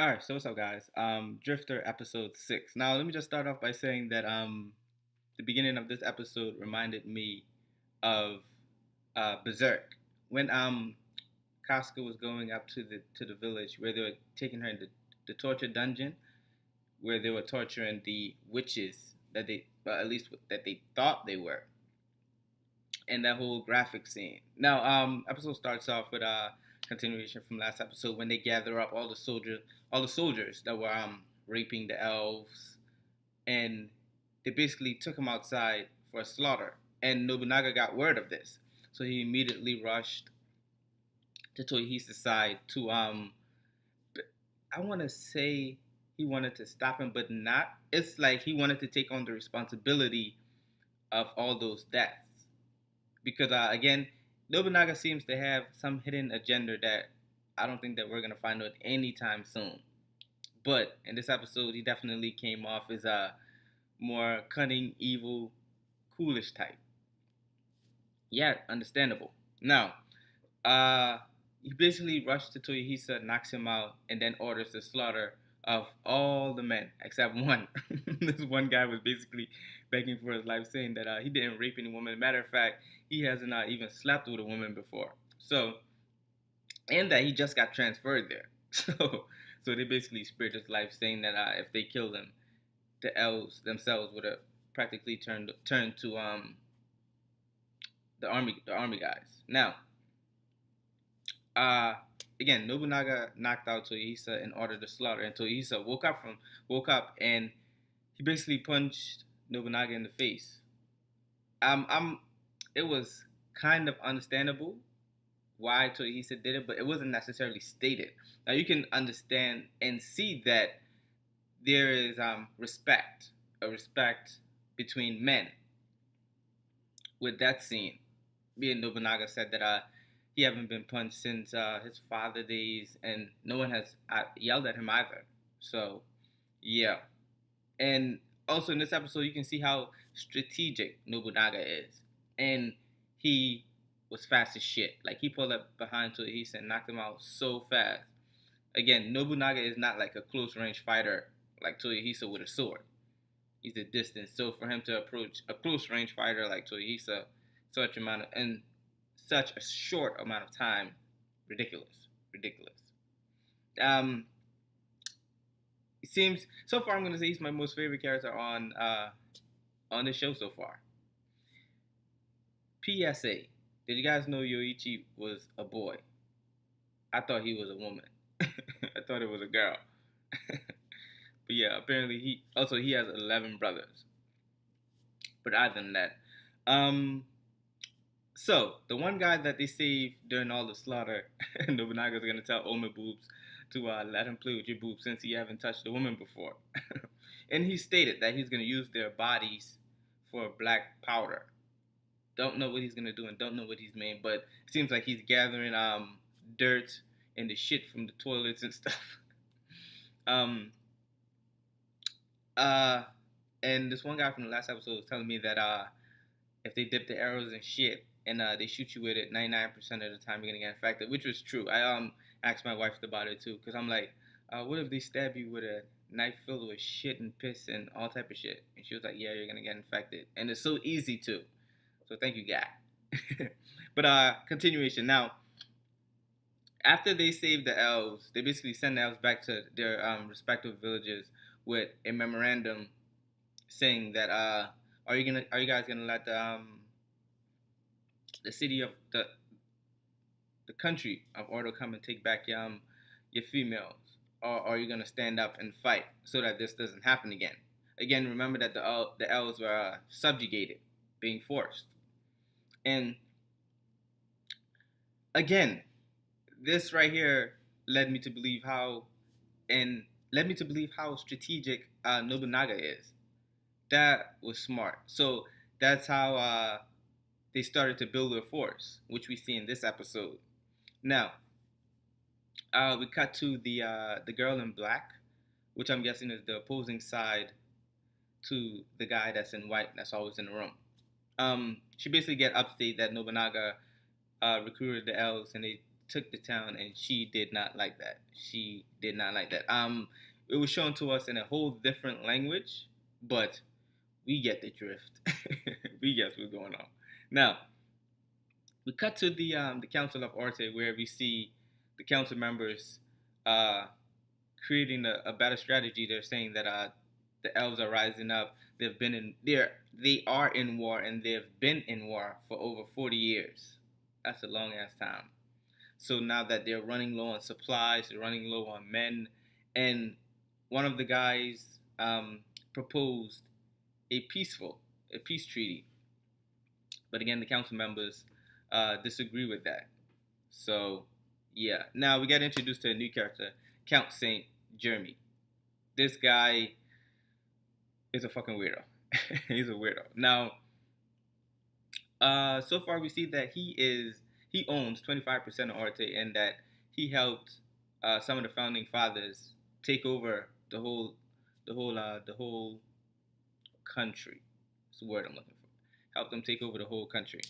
All right, so what's up, guys? Drifter episode 6. Now, let me just start off by saying that the beginning of this episode reminded me of Berserk when Casca was going up to the village where they were taking her in the torture dungeon where they were torturing the witches that they, well, at least that they thought they were, and that whole graphic scene. Now, episode starts off with a continuation from last episode when they gather up all the soldiers that were raping the elves, and they basically took him outside for a slaughter. And Nobunaga got word of this, so he immediately rushed to Toyohisa's side to I want to say he wanted to stop him, but not. It's like he wanted to take on the responsibility of all those deaths because again, Nobunaga seems to have some hidden agenda that I don't think that we're gonna find out anytime soon. But in this episode, he definitely came off as a more cunning, evil, coolish type. Yeah, understandable. Now, uh, he basically rushed to Toyohisa, knocks him out, and then orders the slaughter of all the men except one. This one guy was basically begging for his life, saying that he didn't rape any woman. Matter of fact, he hasn't even slept with a woman before. So, and that he just got transferred there. So they basically spared his life, saying that if they killed him, the elves themselves would have practically turned to the army guys. Now, uh, again, Nobunaga knocked out Toyohisa and ordered the slaughter, and Toyohisa woke up, and he basically punched Nobunaga in the face. I'm, it was kind of understandable why Toyohisa did it, but it wasn't necessarily stated. Now you can understand and see that there is a respect between men with that scene. Me and Nobunaga said that he haven't been punched since his father days, and no one has yelled at him either. So, yeah. And also in this episode, you can see how strategic Nobunaga is, and he was fast as shit. Like he pulled up behind Toyohisa and knocked him out so fast. Again, Nobunaga is not like a close range fighter like Toyohisa with a sword. He's a distance. So for him to approach a close range fighter like Toyohisa, in such a short amount of time, ridiculous, ridiculous. Um, it seems so far. I'm gonna say he's my most favorite character on the show so far. PSA: did you guys know Yoichi was a boy? I thought he was a woman. I thought it was a girl. But yeah, apparently he has 11 brothers. But other than that, um, so the one guy that they saved during all the slaughter, Nobunaga's gonna tell Ome Boobs to let him play with your boobs since he haven't touched a woman before. And he stated that he's gonna use their bodies for black powder. Don't know what he's gonna do and don't know what he's made, but it seems like he's gathering dirt and the shit from the toilets and stuff. um, uh, and this one guy from the last episode was telling me that if they dip the arrows in shit and they shoot you with it, 99% of the time you're gonna get infected, which was true. I asked my wife about it too, cause I'm like, what if they stab you with a knife filled with shit and piss and all type of shit? And she was like, yeah, you're gonna get infected, and it's so easy to. So thank you, guy. But continuation now. After they save the elves, they basically send the elves back to their respective villages with a memorandum saying that are you guys gonna let the city of the country of Ordo come and take back your females, or are you gonna stand up and fight so that this doesn't happen again? Again, remember that the elves were subjugated, being forced, and again, this right here led me to believe how and led me to believe how strategic Nobunaga is. That was smart. So that's how they started to build their force, which we see in this episode. Now, we cut to the girl in black, which I'm guessing is the opposing side to the guy that's in white that's always in the room. She basically get upstate that Nobunaga recruited the elves and they took the town, and she did not like that. She did not like that. It was shown to us in a whole different language, but we get the drift. We get what's going on. Now we cut to the Council of Orte, where we see the council members uh, creating a better strategy. They're saying that the elves are rising up. They are in war, and they've been in war for over 40 years. That's a long ass time. So now that they're running low on supplies, they're running low on men, and one of the guys proposed a peace treaty. But again, the council members disagree with that. So yeah, now we get introduced to a new character, Count Saint Jeremy. This guy is a fucking weirdo. He's a weirdo. Now, so far we see that he owns 25% of Arte, and that he helped some of the founding fathers take over the whole country. That's the word I'm looking for. Help them take over the whole country.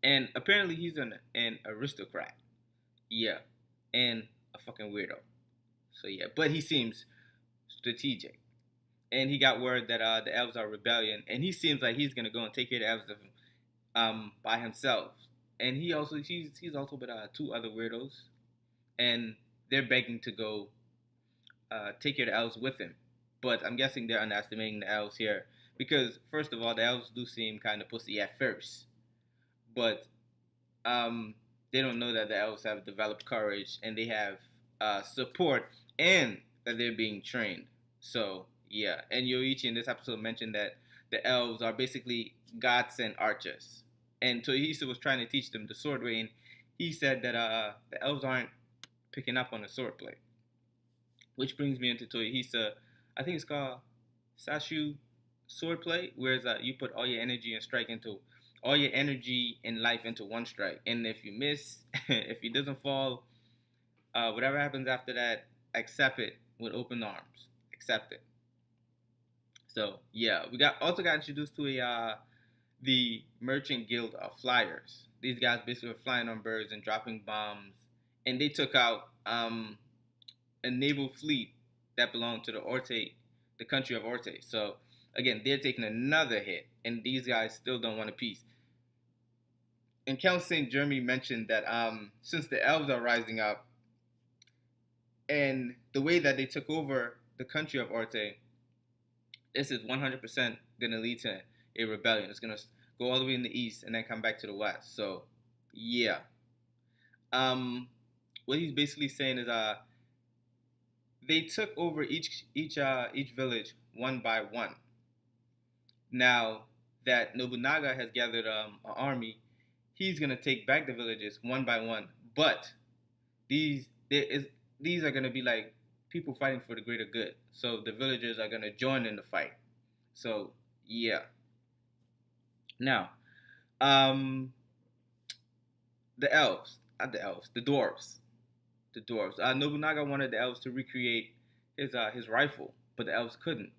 And apparently he's an aristocrat. Yeah, and a fucking weirdo. So yeah, but he seems strategic. And he got word that the elves are rebellion, and he seems like he's gonna go and take care of the elves by himself. And he's also with two other weirdos, and they're begging to go take care of the elves with him. But I'm guessing they're underestimating the elves here, because first of all, the elves do seem kind of pussy at first, but they don't know that the elves have developed courage, and they have support, and that they're being trained. So yeah, and Yoichi in this episode mentioned that the elves are basically gods and archers, and Tohisa was trying to teach them the sword way, and he said that the elves aren't picking up on the swordplay, which brings me into Tohisa. I think it's called Sashu swordplay, whereas you put all your energy and life into one strike, and if you miss, if he doesn't fall, whatever happens after that, accept it with open arms. Accept it. So yeah, we got introduced to the Merchant Guild of Flyers. These guys basically were flying on birds and dropping bombs, and they took out a naval fleet that belonged to the country of Orte. So again, they're taking another hit, and these guys still don't want a peace. And Count Saint Jeremy mentioned that since the elves are rising up, and the way that they took over the country of Orte, this is 100% going to lead to a rebellion. It's going to go all the way in the east and then come back to the west. So, yeah. What he's basically saying is they took over each village one by one. Now that Nobunaga has gathered an army, he's going to take back the villages one by one. But these are going to be like people fighting for the greater good. So the villagers are going to join in the fight. So yeah. Now, the elves, not the elves, the dwarves. The dwarves. Nobunaga wanted the elves to recreate his rifle, but the elves couldn't.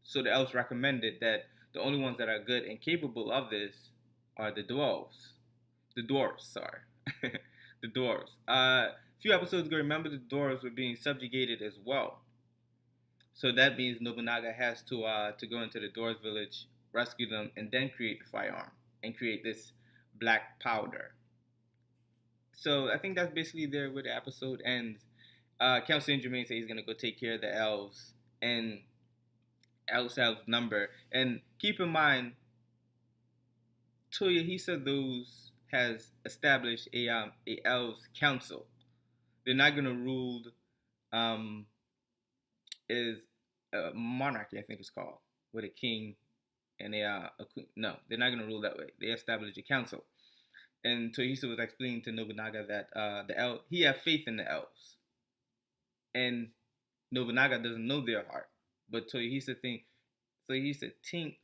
So the elves recommended that the only ones that are good and capable of this are the dwarves. The dwarves, sorry. The dwarves. A few episodes ago, remember the dwarves were being subjugated as well. So that means Nobunaga has to go into the dwarves village, rescue them, and then create the firearm and create this black powder. So I think that's basically there where the episode ends. Count Saint Germain says he's gonna go take care of the elves, and elves have number. And keep in mind, Toyohisa those has established a elves council. They're not gonna rule is a monarchy, I think it's called, with a king and a queen. No, they're not gonna rule that way. They established a council. And Toyohisa was explaining to Nobunaga that he had faith in the elves, and Nobunaga doesn't know their heart, but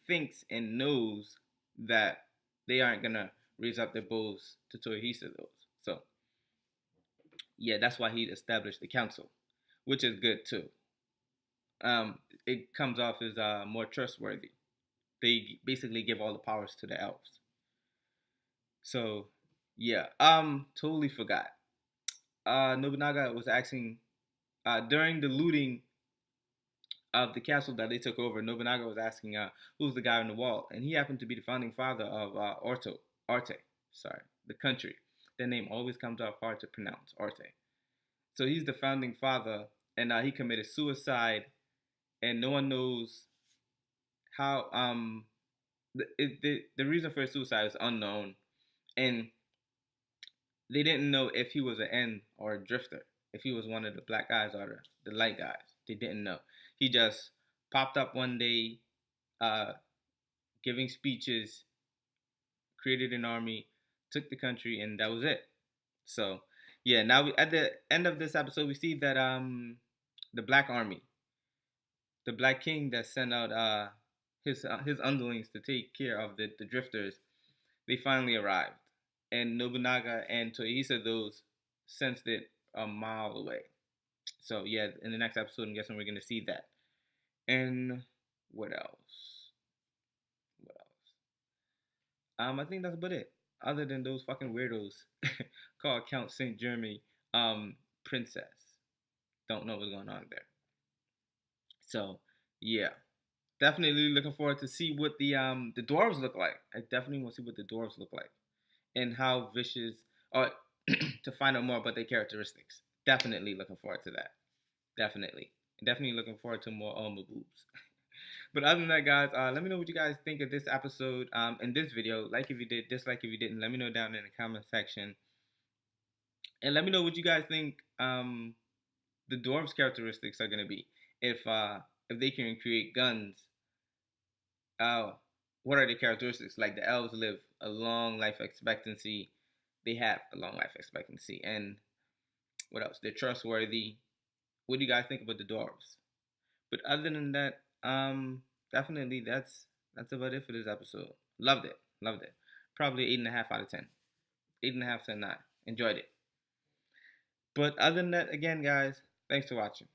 thinks and knows that they aren't gonna raise up their bows to Toyohisa those. So yeah, that's why he established the council, which is good too. It comes off as more trustworthy. They basically give all the powers to the elves. So Yeah. Totally forgot. Nobunaga was asking during the looting of the castle that they took over. Nobunaga was asking who's the guy on the wall, and he happened to be the founding father of Arte. Sorry, the country. Their name always comes out hard to pronounce. Arte. So he's the founding father, and he committed suicide, and no one knows how. The reason for his suicide is unknown, and they didn't know if he was an N or a drifter, if he was one of the black guys or the light guys. They didn't know. He just popped up one day, uh, giving speeches, created an army, took the country, and that was it. So, yeah. Now at the end of this episode, we see that the Black Army, the Black King that sent out his underlings to take care of the drifters, they finally arrived, and Nobunaga and Toehisa those sensed it a mile away. So yeah, in the next episode, I'm guessing we're gonna see that. And what else? What else? I think that's about it. Other than those fucking weirdos called Count Saint Germain, Princess. Don't know what's going on there. So yeah, definitely looking forward to see what the dwarves look like. I definitely want to see what the dwarves look like and how vicious, or to find out more about their characteristics. Definitely looking forward to that. Definitely. Definitely looking forward to more Alma boobs. But other than that, guys, let me know what you guys think of this episode and this video. Like if you did, dislike if you didn't. Let me know down in the comment section. And let me know what you guys think the dwarves' characteristics are going to be. If they can create guns, uh, what are the characteristics? Like the elves live a long life expectancy. They have a long life expectancy. And what else? They're trustworthy. What do you guys think about the dwarves? But other than that, definitely that's about it for this episode. Loved it, loved it. Probably 8.5 out of 10. 8.5 to 9. Enjoyed it. But other than that, again, guys, thanks for watching.